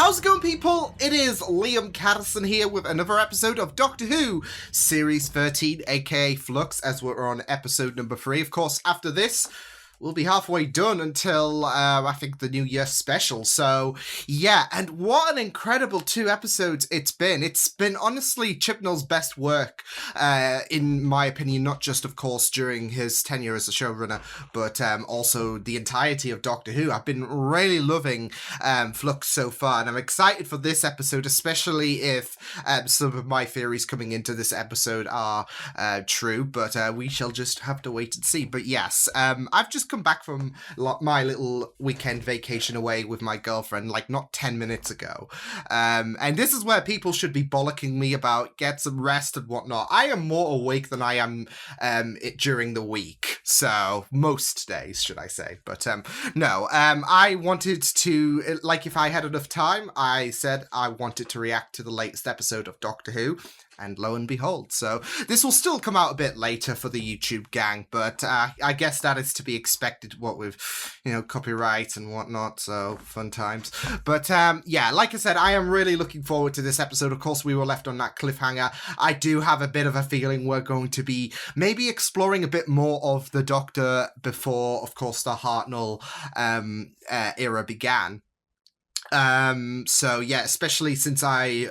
How's it going, people? It is Liam Caddison here with another episode of Doctor Who Series 13, aka Flux, as we're on episode number 3. Of course, after this, we'll be halfway done until, I think, the New Year special. So, yeah, and what an incredible 2 episodes it's been. It's been, honestly, Chibnall's best work, in my opinion, not just, of course, during his tenure as a showrunner, but also the entirety of Doctor Who. I've been really loving Flux so far, and I'm excited for this episode, especially if some of my theories coming into this episode are true, but we shall just have to wait and see. But yes, I've just come back from my little weekend vacation away with my girlfriend, like not 10 minutes ago. And this is where people should be bollocking me about get some rest and whatnot. I am more awake than I am during the week. So, most days, should I say. But no, I wanted to, like if I had enough time, I said I wanted to react to the latest episode of Doctor Who. And lo and behold, so this will still come out a bit later for the YouTube gang, but I guess that is to be expected, what with, you know, copyright and whatnot, so fun times. But yeah, like I said, I am really looking forward to this episode. Of course, we were left on that cliffhanger. I do have a bit of a feeling we're going to be maybe exploring a bit more of the Doctor before, of course, the Hartnell era began. So yeah, especially since I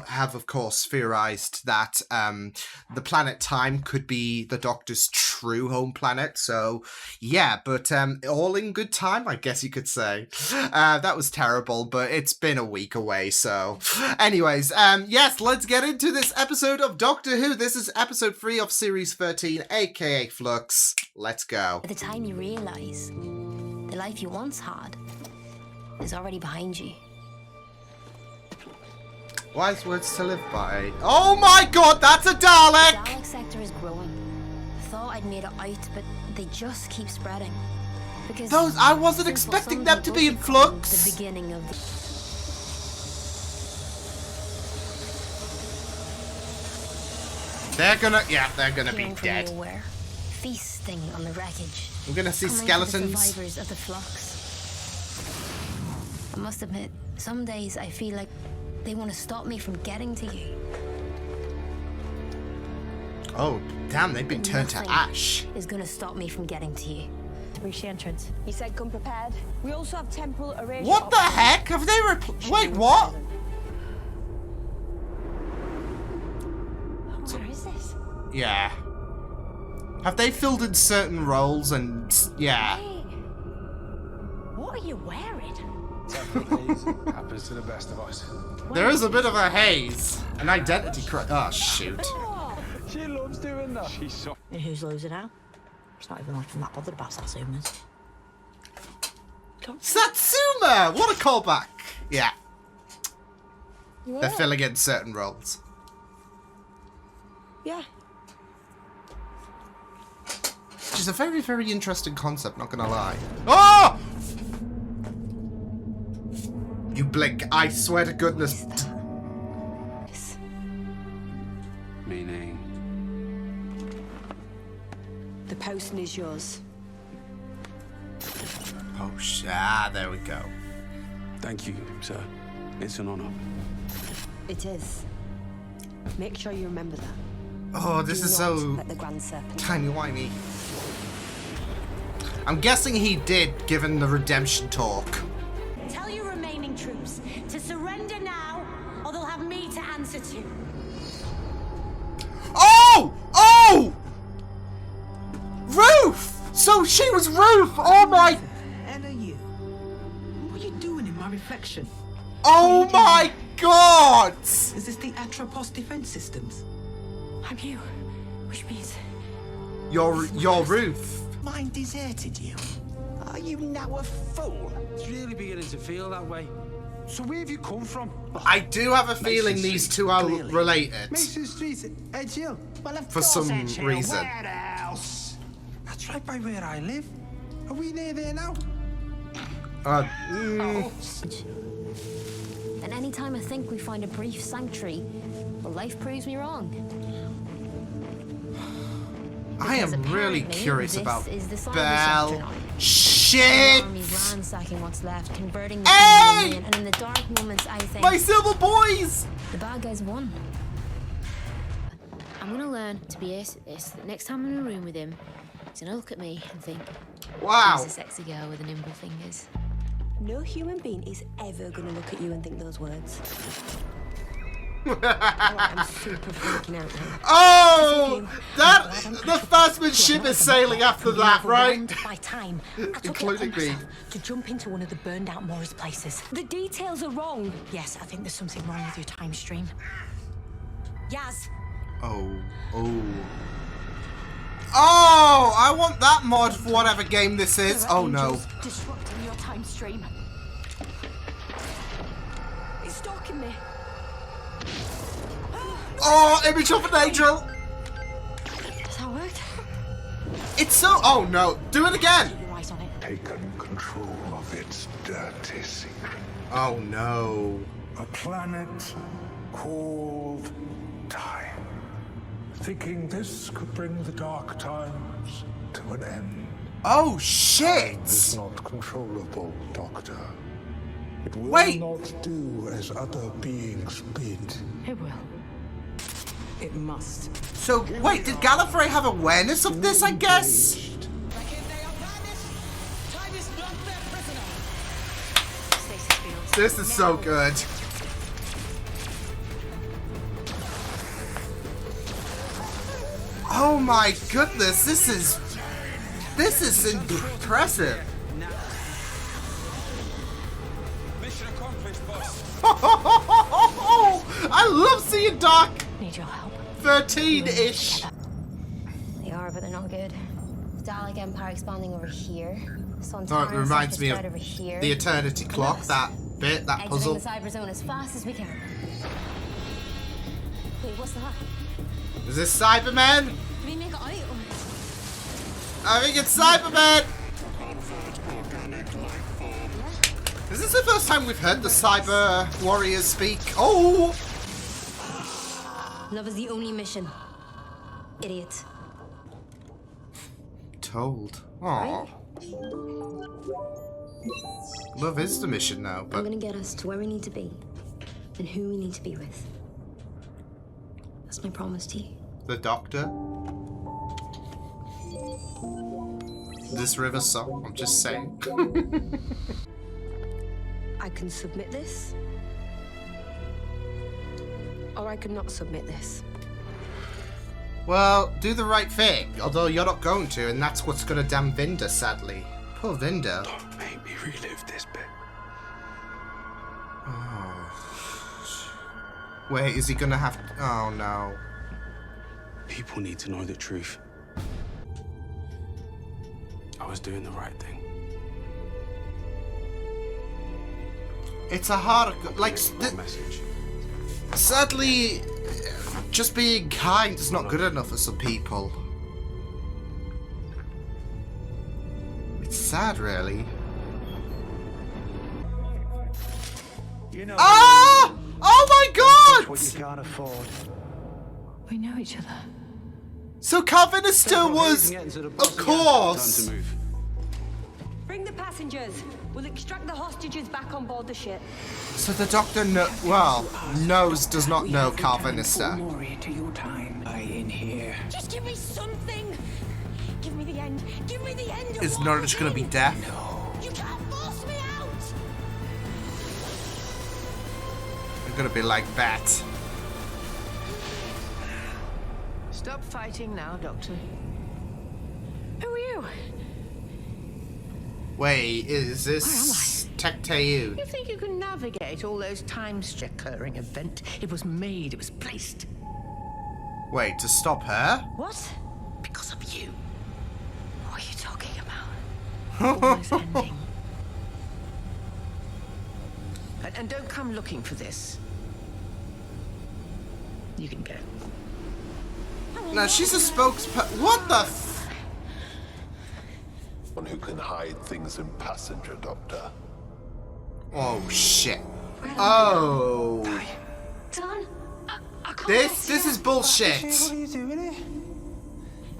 have, of course, theorized that the planet Time could be the Doctor's true home planet. So yeah, but all in good time, I guess you could say. That was terrible, but it's been a week away. So anyways, yes, let's get into this episode of Doctor Who. This is episode 3 of series 13, aka Flux. Let's go. By the time you realise the life you once had is already behind you. Wise words to live by. Oh my god, that's a Dalek! The Dalek sector is growing. I thought I'd made it out, but they just keep spreading. Because those, I wasn't expecting them to be in Flux. The beginning of they're gonna be dead. Nowhere, feasting on the wreckage. We're gonna see Coming skeletons. for the survivors of the Flux. I must admit, some days I feel like they want to stop me from getting to you. Oh, damn, they've been turned to ash. Is going to stop me from getting to you. Reach the entrance. He said come prepared. We also have temporal erasure. What the heck? Have they wait, what? Where is this? Yeah. Have they filled in certain roles and, yeah. Hey, what are you wearing? Happens to the best of us. There is a bit of a haze. An identity crisis. Oh, shoot. She loves doing that. She's so... And who's losing out? It's not even like I'm that bothered about Satsumas. Satsuma! What a callback. Yeah. They're filling in certain roles. Yeah. Which is a very, very interesting concept, not gonna lie. Oh! You blink, I swear to goodness. Meaning? The postman is yours. Oh, there we go. Thank you, sir. It's an honor. It is. Make sure you remember that. Oh, this Do is not so let the Grand Serpent. timey-wimey. I'm guessing he did, given the redemption talk. Tell your remaining troops to surrender now, or they'll have me to answer to. Oh! Oh! Ruth! So she was Ruth! Oh my... Hell are you? What are you doing in my reflection? Oh my god! Is this the Atropos defense systems? I'm you, which means You're Ruth. Mine deserted you. Are you now a fool? It's really beginning to feel that way. So where have you come from? I do have a feeling Mason these Street, two are clearly. related. Mason Street, Edge Hill. Well, of For course, some Edge Hill. reason. Where else? That's right by where I live. Are we near there now? And any time I think we find a brief sanctuary, well, life proves me wrong. I am Because really apparently curious this about is the sign of Belle. Saturn. Shh. shit! Armies ransacking what's left, converting the Hey! people in, and in the dark moments, I think My silver boys! the bad guys won. I'm gonna learn to be ace at this. That next time I'm in a room with him, he's gonna look at me and think, Wow. she's a sexy girl with the nimble fingers. No human being is ever gonna look at you and think those words. I'm super freaking out now. Oh! The Phasmid ship is sailing after that, right? By time, I took it Including upon me. myself to jump into one of the burned out Morris places. The details are wrong. Yes, I think there's something wrong with your time stream. Yaz, Oh. Oh! I want that mod for whatever game this is. there are Oh no. angels disrupting your time stream. It's stalking me. Oh, image of an angel! Does that work? It's so. Oh no. Do it again! Keep your eyes on it. Taken control of its dirty secret. Oh no. A planet called Time. Thinking this could bring the dark times to an end. Oh It's shit! not controllable, Doctor. It will Wait. not do as other beings bid. It will. It must. So, wait, did Gallifrey have awareness of this, I guess? Stasis fields. This is so good. Oh my goodness, this is impressive. Mission accomplished, boss. I love seeing Doc Need your help. 13-ish. They are, but they're not good. Dalek Empire expanding over here. Oh, it reminds me of over here. the Eternity Clock, that bit, that Exiting puzzle. the cyber zone as fast as we can. Wait, what's that? Is this Cyberman? Did we make it out? I think it's Cyberman! Is this the first time we've heard the Cyber Warriors speak? Oh! Love is the only mission. Idiot. Told. Aww. Love is the mission now, I'm but gonna get us to where we need to be and who we need to be with. That's my promise to you. the Doctor. This river song, I'm just saying. I can submit this, or I could not submit this. Well, do the right thing, although you're not going to, and that's what's gonna damn Vinda, sadly. Poor Vinda. Don't make me relive this bit. Wait, is he gonna have... Oh, no. People need to know the truth. I was doing the right thing. It's a hard... Like, One message. sadly, just being kind is not good enough for some people. It's sad, really. You know, Ah! Oh my god! what you can't afford. We know each other. So Calvinister was... Of course! Time to move. Bring the passengers. We'll extract the hostages back on board the ship. So the Doctor does not know Full Calvinister. glory to your time. I in here. Just give me something. Give me the end. Give me the end. of Is what Norwich I'm gonna be in. deaf? You can't force me out. I'm gonna be like that. Stop fighting now, Doctor. Who are you? Wait, is this Tecteun? You think you can navigate all those time-recurring events? It was made, it was placed. Wait, to stop her? What? Because of you. What are you talking about? Almost ending. And don't come looking for this. You can go. No, she's a spokesperson. What the f... One who can hide things in passenger, Doctor. Oh, shit. Oh. Don, I can't This is bullshit. What are you doing here?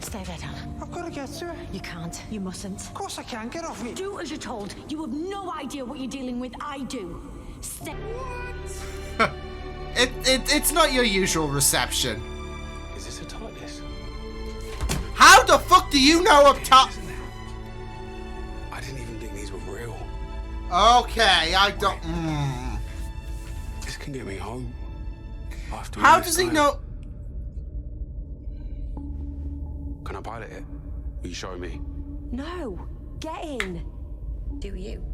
Stay there, Dan. I've got to get to her. You can't. You mustn't. Of course I can. Get off me. Do as you're told. You have no idea what you're dealing with. I do. Stay. It's not your usual reception. Is this a TARDIS? How the fuck do you know up top? I didn't even think these were real. Okay, I don't. This can get me home. After How all this does he time. know? Can I pilot it? Will you show me? No. Get in. Do you?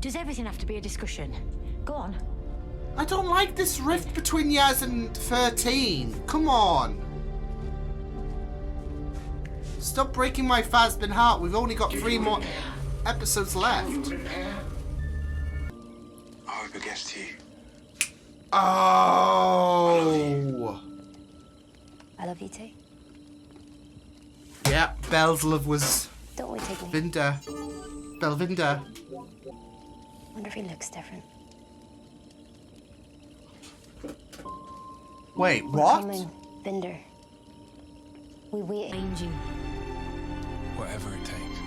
Does everything have to be a discussion? Go on. I don't like this rift between Yaz and 13. Come on. Stop breaking my Phasbin heart. We've only got 3 more episodes left. I hope it gets to you. Oh. I love you too. Yeah, Belle's love was Don't we take me? Vinda. Belvinda. Wonder if he looks different. Wait, We're what? coming, Vinder. We wait. Find you. Whatever it takes.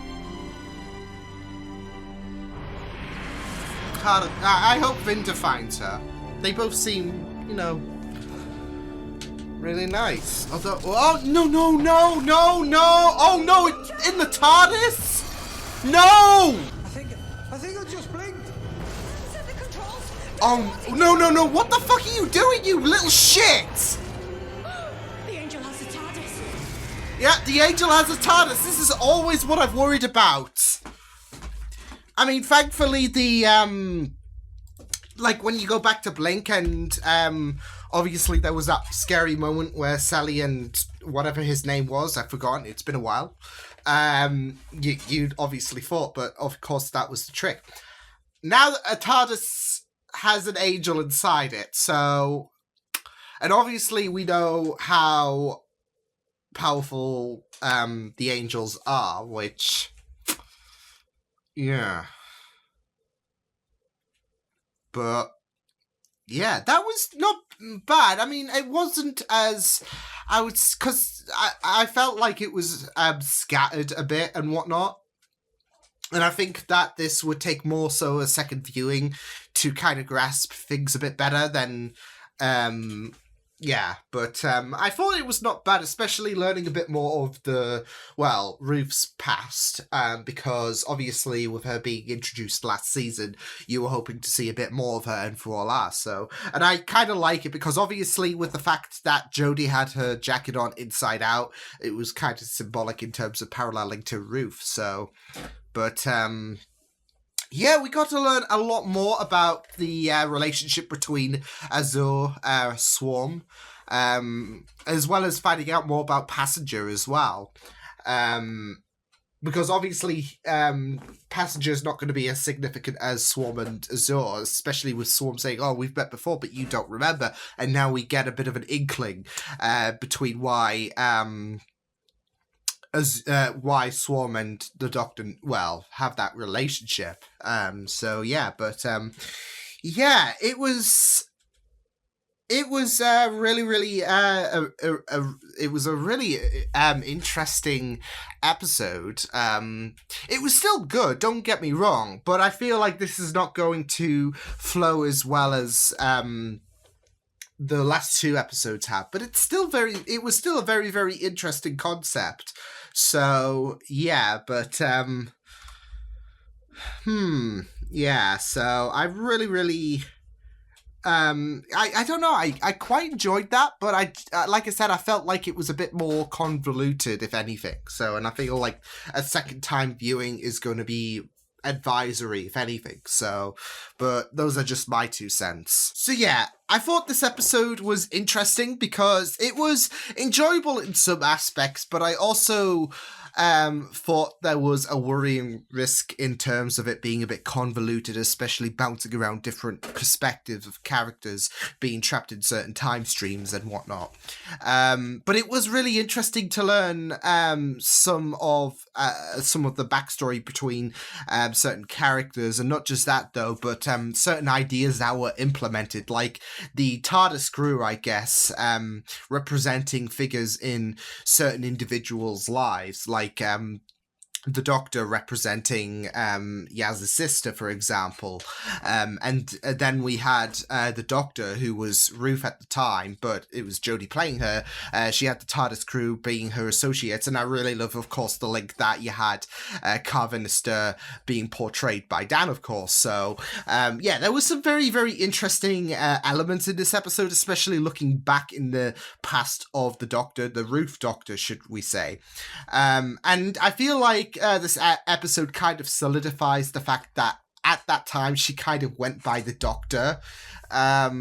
I hope Vinda finds her. They both seem, you know, really nice. Although, oh no, no, no, no, no! Oh no, it's in the TARDIS! No! I think I just blinked. Set the controls. Oh no, no, no! What the fuck are you doing, you little shit? The angel has a TARDIS. Yeah, the angel has a TARDIS. This is always what I've worried about. I mean, thankfully, the like when you go back to Blink, and obviously there was that scary moment where Sally and whatever his name was, I've forgotten. It's been a while. You'd obviously fought, but of course that was the trick. Now a TARDIS has an angel inside it, so, and obviously we know how powerful the angels are, which, yeah. But yeah, that was not bad. I mean, it wasn't as because I felt like it was scattered a bit and whatnot. And I think that this would take more so a second viewing to kind of grasp things a bit better than yeah, but I thought it was not bad, especially learning a bit more of the, well, Ruth's past, because obviously with her being introduced last season, you were hoping to see a bit more of her and for all that, so, and I kind of like it because obviously with the fact that Jodie had her jacket on inside out, it was kind of symbolic in terms of paralleling to Ruth, so, but, yeah, we got to learn a lot more about the relationship between Azure, Swarm, as well as finding out more about Passenger as well. Because obviously, Passenger is not going to be as significant as Swarm and Azure, especially with Swarm saying, oh, we've met before, but you don't remember. And now we get a bit of an inkling between why Swarm and the Doctor, well, have that relationship. So yeah, but yeah, it was really it was a really interesting episode. It was still good, don't get me wrong, but I feel like this is not going to flow as well as the last 2 episodes have, but it was still a very, very interesting concept. So yeah, but yeah, so I really I don't know, I quite enjoyed that, but I like I said, I felt like it was a bit more convoluted, if anything. So, and I feel like a second time viewing is going to be advisory, if anything. So, but those are just my 2 cents. So yeah, I thought this episode was interesting because it was enjoyable in some aspects, but I also thought there was a worrying risk in terms of it being a bit convoluted, especially bouncing around different perspectives of characters being trapped in certain time streams and whatnot. But it was really interesting to learn some of the backstory between certain characters, and not just that though, but certain ideas that were implemented, like the TARDIS crew, I guess, representing figures in certain individuals' lives, like the Doctor representing Yaz's sister, for example. And then we had the Doctor, who was Ruth at the time, but it was Jodie playing her. She had the TARDIS crew being her associates, and I really love, of course, the link that you had Carvinister being portrayed by Dan, of course. So, yeah, there was some very, very interesting elements in this episode, especially looking back in the past of the Doctor, the Ruth Doctor, should we say. And I feel like this episode kind of solidifies the fact that at that time she kind of went by the Doctor.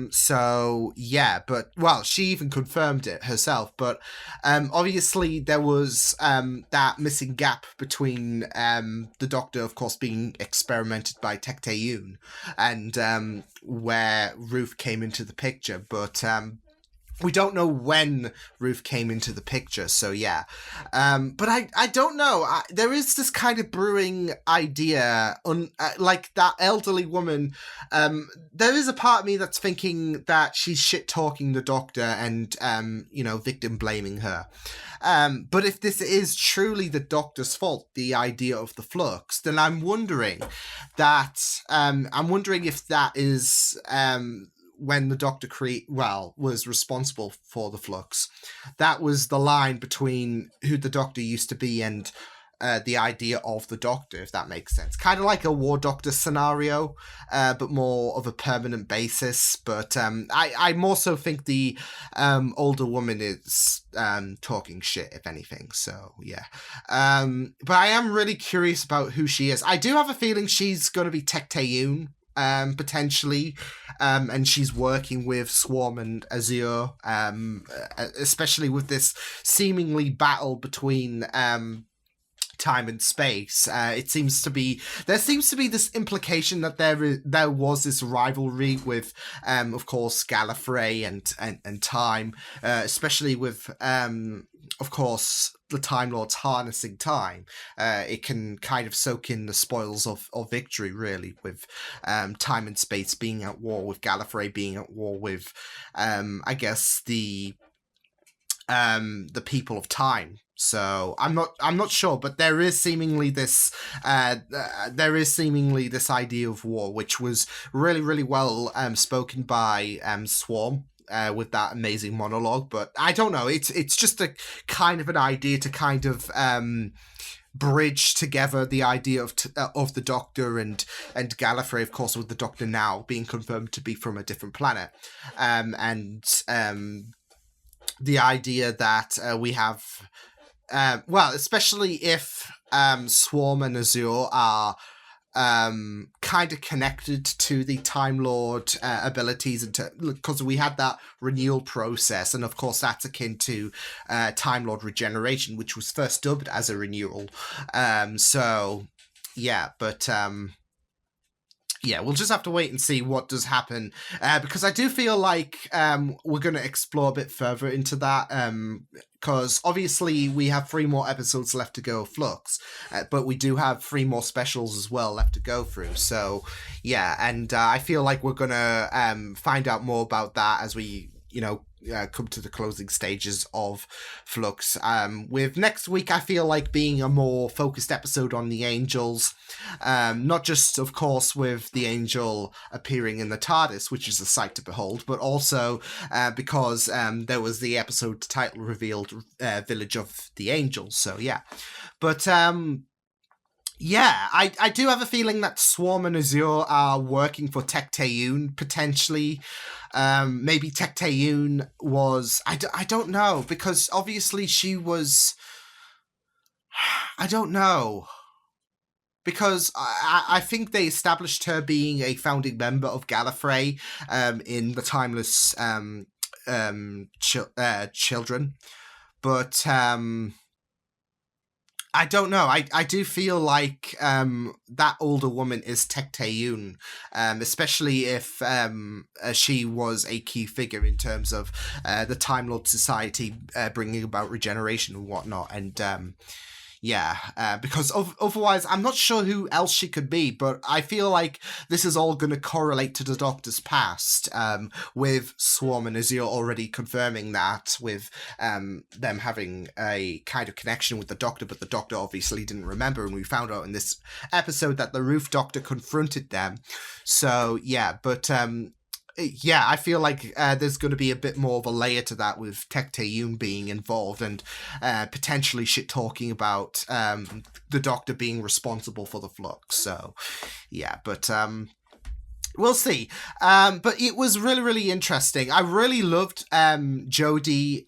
So yeah, but well, she even confirmed it herself. But obviously there was that missing gap between the Doctor, of course, being experimented by Tecteun, and where Ruth came into the picture. But we don't know when Ruth came into the picture, so yeah. But I don't know. There is this kind of brewing idea, like that elderly woman. There is a part of me that's thinking that she's shit-talking the Doctor and, victim blaming her. But if this is truly the Doctor's fault, the idea of the flux, then I'm wondering if that is when the Doctor was responsible for the flux. That was the line between who the Doctor used to be and the idea of the Doctor, if that makes sense. Kind of like a War Doctor scenario, but more of a permanent basis. But I more so think the older woman is talking shit, if anything. So, yeah. But I am really curious about who she is. I do have a feeling she's going to be Tecteun, potentially, and she's working with Swarm and Azure, especially with this seemingly battle between time and space. There seems to be this implication that there was this rivalry with, of course, Gallifrey and time, especially with, of course, the Time Lords harnessing time. It can kind of soak in the spoils of victory, really, with time and space being at war, with Gallifrey being at war with, I guess, the people of time. So I'm not sure, but there is seemingly this idea of war, which was really, really well spoken by Swarm. With that amazing monologue, but I don't know. It's just a kind of an idea to kind of bridge together the idea of the Doctor and Gallifrey, of course, with the Doctor now being confirmed to be from a different planet, and the idea that we have, especially if Swarm and Azure are kind of connected to the Time Lord abilities, and because we had that renewal process, and of course that's akin to Time Lord regeneration, which was first dubbed as a renewal. So yeah, but yeah, we'll just have to wait and see what does happen, because I do feel like we're going to explore a bit further into that, because obviously we have 3 more episodes left to go, Flux, but we do have 3 more specials as well left to go through. So yeah, and I feel like we're going to find out more about that as we, come to the closing stages of Flux. With next week, I feel like being a more focused episode on the Angels, not just, of course, with the Angel appearing in the TARDIS, which is a sight to behold, but also because there was the episode title revealed, Village of the Angels. So yeah, but yeah, I do have a feeling that Swarm and Azure are working for Tecteun, potentially. Maybe Tecteun was... I don't know, because obviously she was... I don't know. Because I think they established her being a founding member of Gallifrey in the Timeless Children. But... I don't know. I do feel like that older woman is Tek Tae-yoon, especially if she was a key figure in terms of the Time Lord Society bringing about regeneration and whatnot. And because otherwise I'm not sure who else she could be, but I feel like this is all going to correlate to the Doctor's past, with Swarm and Azure already confirming that, with them having a kind of connection with the Doctor, but the Doctor obviously didn't remember, and we found out in this episode that the Roof Doctor confronted them. So I feel like there's going to be a bit more of a layer to that with Tek Tae-yoon being involved and potentially shit talking about the Doctor being responsible for the flux. So, we'll see. But it was really, really interesting. I really loved Jodie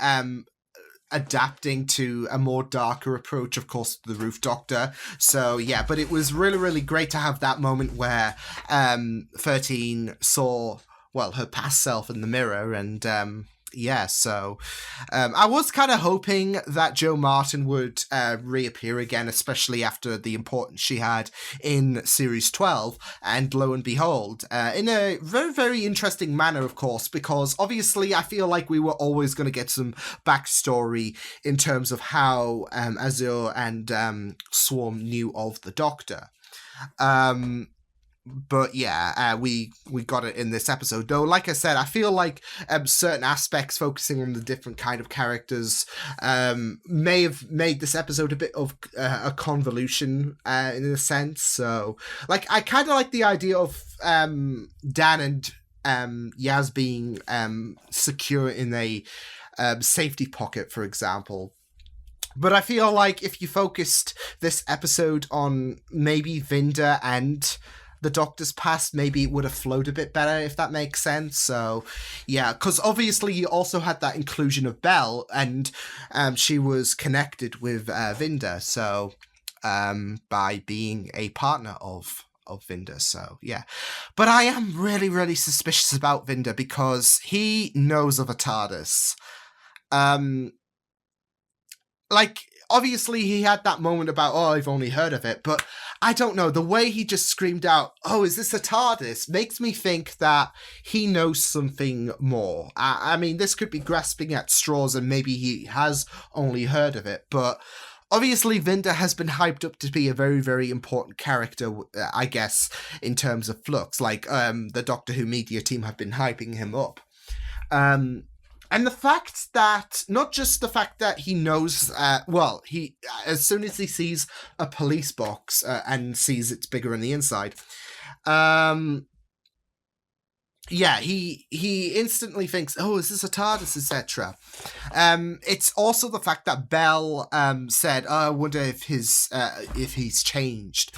adapting to a more darker approach, of course, to the Roof Doctor. So, but it was really, really great to have that moment where 13 saw her past self in the mirror, and I was kind of hoping that Jo Martin would reappear again, especially after the importance she had in Series 12, and lo and behold, in a very, very interesting manner, of course, because obviously I feel like we were always going to get some backstory in terms of how Azure and Swarm knew of the Doctor. But we got it in this episode. Though, like I said, I feel like certain aspects focusing on the different kind of characters may have made this episode a bit of a convolution in a sense. So, like, I kind of like the idea of Dan and Yaz being secure in a safety pocket, for example. But I feel like if you focused this episode on maybe Vinda and the Doctor's past, maybe it would have flowed a bit better, if that makes sense. So, because obviously you also had that inclusion of Belle, and she was connected with Vinda, so by being a partner of Vinda. So, but I am really, really suspicious about Vinda because he knows of a TARDIS. Obviously, he had that moment about, I've only heard of it, but I don't know. The way he just screamed out, is this a TARDIS? Makes me think that he knows something more. I mean, this could be grasping at straws and maybe he has only heard of it, but obviously Vinda has been hyped up to be a very, very important character, I guess, in terms of Flux. The Doctor Who media team have been hyping him up. And the fact that, not just the fact that he knows, he as soon as he sees a police box and sees it's bigger on the inside, he instantly thinks, is this a TARDIS, etc. It's also the fact that Belle said, I wonder if he's changed,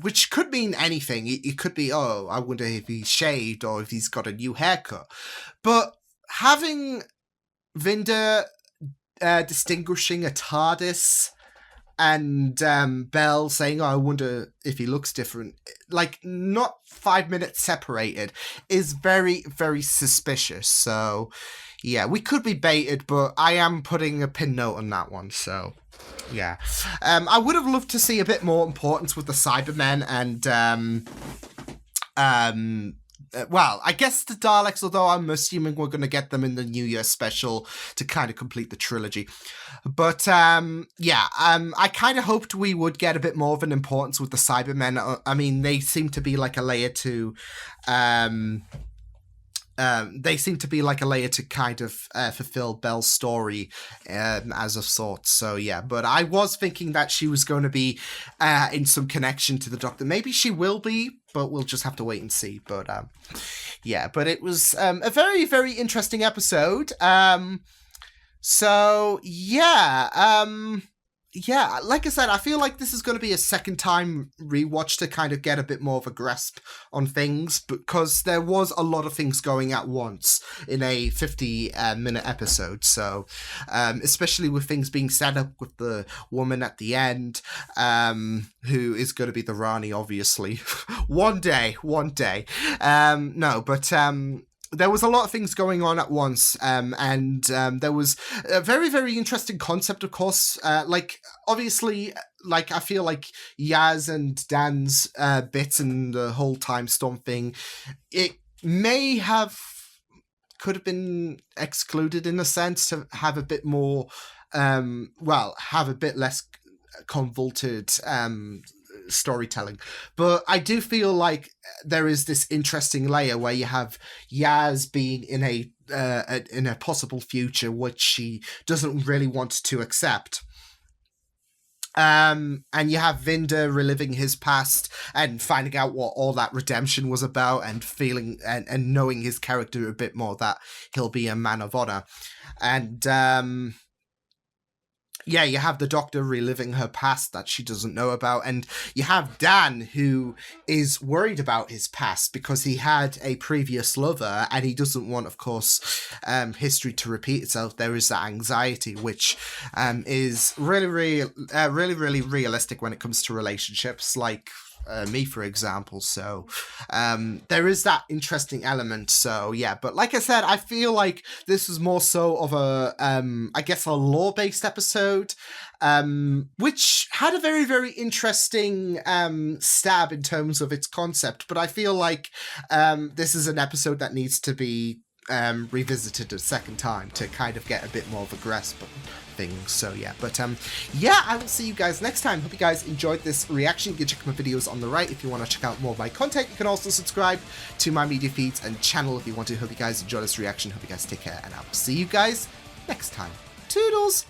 which could mean anything. It could be, I wonder if he's shaved or if he's got a new haircut. But having Vinda distinguishing a TARDIS and Belle saying, I wonder if he looks different, not 5 minutes separated, is very, very suspicious. So, we could be baited, but I am putting a pin note on that one. So, I would have loved to see a bit more importance with the Cybermen and I guess the Daleks, although I'm assuming we're going to get them in the New Year special to kind of complete the trilogy. But, I kind of hoped we would get a bit more of an importance with the Cybermen. I mean, they seem to be like a layer to... kind of fulfill Belle's story as of sorts. So, but I was thinking that she was going to be in some connection to the Doctor. Maybe she will be, but we'll just have to wait and see. But, but it was a very, very interesting episode. Like I said, I feel like this is going to be a second time rewatch to kind of get a bit more of a grasp on things, because there was a lot of things going at once in a 50-minute episode. So, especially with things being set up with the woman at the end, who is going to be the Rani, obviously. One day. there was a lot of things going on at once, and there was a very, very interesting concept, of course. Like, obviously, like, I feel like Yaz and Dan's bit and the whole time storm thing, it could have been excluded in a sense to have a bit more, have a bit less convoluted storytelling. But I do feel like there is this interesting layer where you have Yaz being in a possible future which she doesn't really want to accept. And you have Vinder reliving his past and finding out what all that redemption was about, and feeling and knowing his character a bit more, that he'll be a man of honor. And yeah, you have the Doctor reliving her past that she doesn't know about, and you have Dan, who is worried about his past because he had a previous lover and he doesn't want, of course, history to repeat itself. There is that anxiety, which is really realistic when it comes to relationships, like me, for example. So there is that interesting element. So yeah, but like I said, I feel like this was more so of a I guess a lore-based episode, which had a very, very interesting stab in terms of its concept. But I feel like this is an episode that needs to be revisited a second time to kind of get a bit more of a grasp of things. So yeah, but yeah, I will see you guys next time. Hope you guys enjoyed this reaction. You can check my videos on the right if you want to check out more of my content. You can also subscribe to my media feeds and channel if you want to. Hope you guys enjoy this reaction. Hope you guys take care, and I will see you guys next time. Toodles!